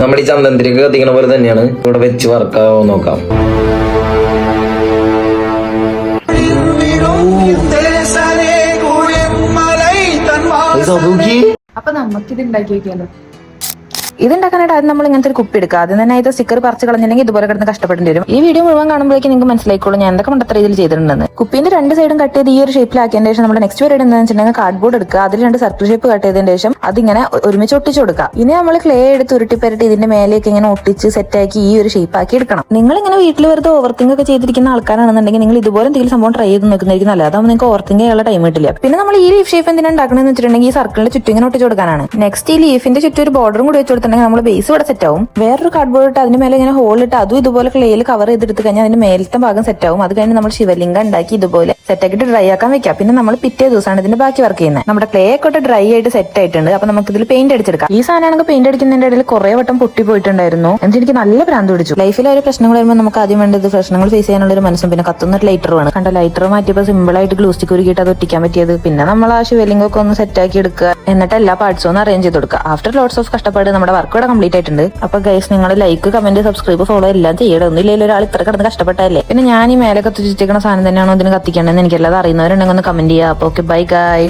നമ്മൾ ഈ ചന്ദനത്തിലേക്ക് കത്തിക്കണ പോലെ തന്നെയാണ് ഇവിടെ വെച്ച് വറക്കാവോ നോക്കാം. അപ്പൊ നമുക്കിത് ഉണ്ടാക്കി വെക്കാലോ. ഇതുണ്ടാക്കാനായിട്ട് ആദ്യം നമ്മൾ ഇങ്ങനത്തെ ഒരു കുപ്പി എടുക്കുക. ആദ്യം തന്നെ ഇത് സ്റ്റിക്കർ പറിച്ച് കളഞ്ഞില്ലെങ്കിൽ ഇതുപോലെ കിടന്ന് കഷ്ടപ്പെടേണ്ടി വരും. ഈ വീഡിയോ മുഴുവൻ കാണുമ്പോഴേക്കും നിങ്ങൾക്ക് മനസ്സിലായിക്കോളൂ ഞാൻ എന്തൊക്കെ മണ്ടത്ര രീതിയിൽ ചെയ്തിട്ടുണ്ടെന്ന്. കുപ്പിന്റെ രണ്ട് സൈഡും കട്ട് ചെയ്ത് ഈ ഒരു ഷേപ്പിലാക്കിയതിന് ശേഷം നമ്മുടെ നെക്സ്റ്റ് പരിപാടി എന്താണെന്ന് വെച്ചിട്ടുണ്ടെങ്കിൽ കാർഡ്ബോർഡ് എടുക്കുക. അതിൽ രണ്ട് സർക്കിൾ ഷേപ്പ് കട്ട് ചെയ്തതിന് ശേഷം അതിങ്ങനെ ഒരുമിച്ച് ഒട്ടിച്ചു കൊടുക്കുക. ഇനി നമ്മൾ ക്ലേ എടുത്ത് ഉരുട്ടിപ്പരട്ടി ഇതിന്റെ മേലേക്ക് ഇങ്ങനെ ഒട്ടിച്ച് സെറ്റാക്കി ഈ ഒരു ഷേപ്പ് ആക്കി എടുക്കണം. നിങ്ങൾ ഇങ്ങനെ വീട്ടിൽ വെറുതെ ഓവർത്തിങ് ഒക്കെ ചെയ്തിരിക്കുന്ന ആൾക്കാരാണെന്നുണ്ടെങ്കിൽ നിങ്ങൾ ഇതുപോലെ എന്തെങ്കിലും സംഭവം ട്രൈ ചെയ്ത് നോക്കുന്നതായിരിക്കും നല്ലത്. അതാകുമ്പോൾ നിങ്ങൾക്ക് ഓവർത്തിങ് ചെയ്യാനുള്ള ടൈം കിട്ടില്ല. പിന്നെ നമ്മൾ ഈ ലീഫ് ഷേപ്പ് എന്തിനാണ് ഉണ്ടാക്കണമെന്ന് വെച്ചിട്ടുണ്ടെങ്കിൽ ഈ സർക്കിളിന്റെ ചുറ്റും ഇങ്ങനെ ഒട്ടിച്ചു കൊടുക്കാനാണ്. നെക്സ്റ്റ് ഈ ലീഫിന്റെ ചുറ്റും ഒരു ബോർഡറും കൂടി വെച്ച് കൊടുത്തിട്ടുണ്ടെങ്കിൽ നമ്മൾ ബേസ് ഇവിടെ സെറ്റ് ആവും. വേറൊരു കാർഡ്ബോർഡ് ഇട്ട് അതിന്റെ മേലെ ഇങ്ങനെ ഹോൾ ഇട്ട് അതും ഇതുപോലെ ക്ലേയിൽ കവർ ചെയ്തെടുത്ത് കഴിഞ്ഞാൽ അതിന്റെ മേലത്തെ ഭാഗം സെറ്റ് ആവും. അത് കഴിഞ്ഞ് നമ്മൾ ശിവലിംഗം ഉണ്ടാക്കി ഇതുപോലെ സെറ്റ് ആക്കിയിട്ട് ഡ്രൈ ആക്കാൻ വെക്കാം. പിന്നെ നമ്മൾ പിറ്റേ ദിവസമാണ് ഇതിന്റെ ബാക്കി വർക്ക് ചെയ്യുന്നത്. നമ്മുടെ ക്ലേ ഒക്കെ ഡ്രൈ ആയിട്ട് സെറ്റ് ആയിട്ടുണ്ട്. അപ്പൊ നമുക്ക് ഇതിൽ പെയിന്റ് അടിച്ചെടുക്കാം. ഈ സാധനമാണെങ്കിൽ പെയിന്റ് അടിക്കുന്നതിന്റെ ഇടയിൽ കുറെ വട്ടം പൊട്ടി പോയിട്ടുണ്ടായിരുന്നു. എന്നിട്ട് എനിക്ക് നല്ല ഭ്രാന്ത് പിടിച്ചു. ലൈഫിൽ ഒരു പ്രശ്നങ്ങൾ വരുമ്പോൾ നമുക്ക് ആദ്യം വേണ്ടത് പ്രശ്നങ്ങൾ ഫേസ് ചെയ്യാനുള്ള ഒരു മനസ്സും പിന്നെ കത്തുന്ന ഒരു ലൈറ്ററുമാണ്. കണ്ട ലൈറ്റർ മാറ്റിയപ്പോൾ സിമ്പിൾ ആയിട്ട് ഗ്ലൂ സ്റ്റിക്ക് ഉരുക്കിയിട്ട് അത് ഒട്ടിക്കാൻ പറ്റിയത്. പിന്നെ നമ്മൾ ആ ശിവലിംഗം ഒക്കെ ഒന്ന് സെറ്റ് ആക്കി എടുക്കുക. എന്നിട്ട് എല്ലാ പാർട്സും ഒന്ന് അറേഞ്ച് ചെയ്ത് കൊടുക്കുക. ആഫ്റ്റർ ലോട്ട്സ് ഓഫ് കഷ്ടപ്പാട് നമ്മുടെ വർക്ക് ഇവിടെ കംപ്ലീറ്റ് ആയിട്ടുണ്ട്. അപ്പൊ ഗൈസ് നിങ്ങൾ ലൈക്ക് കമന്റ് സബ്സ്ക്രൈബ് ഫോളോ എല്ലാം ചെയ്യണം. ഒന്നുമില്ലെങ്കിൽ ഒരാൾ ഇത്ര കിടന്ന് കഷ്ടപ്പെട്ടല്ലേ. പിന്നെ ഞാൻ ഈ മേലെ കത്തിച്ചിരിക്കുന്ന സാധനം തന്നെയാണോ ഇതിന് കത്തിക്കേണ്ടതെന്ന് എനിക്കല്ലാതെ അറിയുന്നവരുണ്ടെങ്കിൽ ഒന്ന് കമന്റ് ചെയ്യാം. അപ്പൊ ഓക്കെ ബൈ ഗൈസ്.